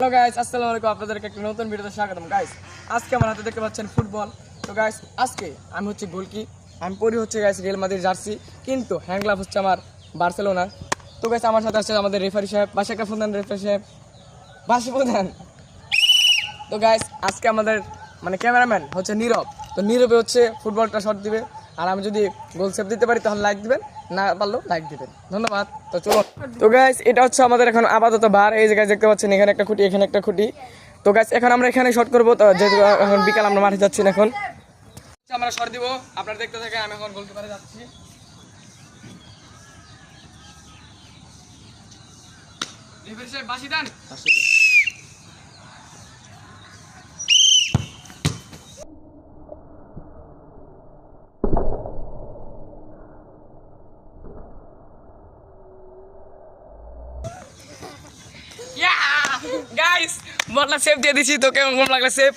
Hello guys, আসসালামু আলাইকুম। আপনাদেরকে একটা নতুন ভিডিওতে স্বাগতম। গাইস, আজকে আমার হাতে দেখতে পাচ্ছেন ফুটবল। তো গাইস, আজকে আমি হচ্ছে গোলকি, আমি পরি হচ্ছে গাইস রিয়াল মাদ্রিদ জার্সি, কিন্তু হ্যান্ড গ্লাভ হচ্ছে আমার বার্সেলোনা। তো গাইস, আমার সাথে আসছে আমাদের রেফারি সাহেব, বাসা একটা প্রধান রেফারি সাহেব, বাসি প্রধান। তো গাইস, আজকে আমাদের ক্যামেরাম্যান হচ্ছে নীরব। তো নীরবে হচ্ছে ফুটবলটা শট দিবে, আর আমি যদি গোল সেভ দিতে পারি তাহলে লাইক দিবেন, না পারলেও লাইক দিবেন। ধন্যবাদ। তো চলো। তো গাইস, এটা হচ্ছে আমাদের এখন আপাতত বার। এই যে গাইস দেখতে পাচ্ছেন, এখানে একটা খুঁটি, এখানে একটা খুঁটি। তো গাইস, এখন আমরা এখানে শট করবো। তো যেহেতু এখন বিকাল, আমরা মাঠে যাচ্ছি না। এখন আমরা শট দিব, আপনারা দেখতে থাকেন। আমি এখন গোলকিপারে যাচ্ছি। রেফারি সাহেব, বাঁশি দেন। গাইস, বললা সেভ দিয়ে দিছি। তো কেমন লাগলো সেভ?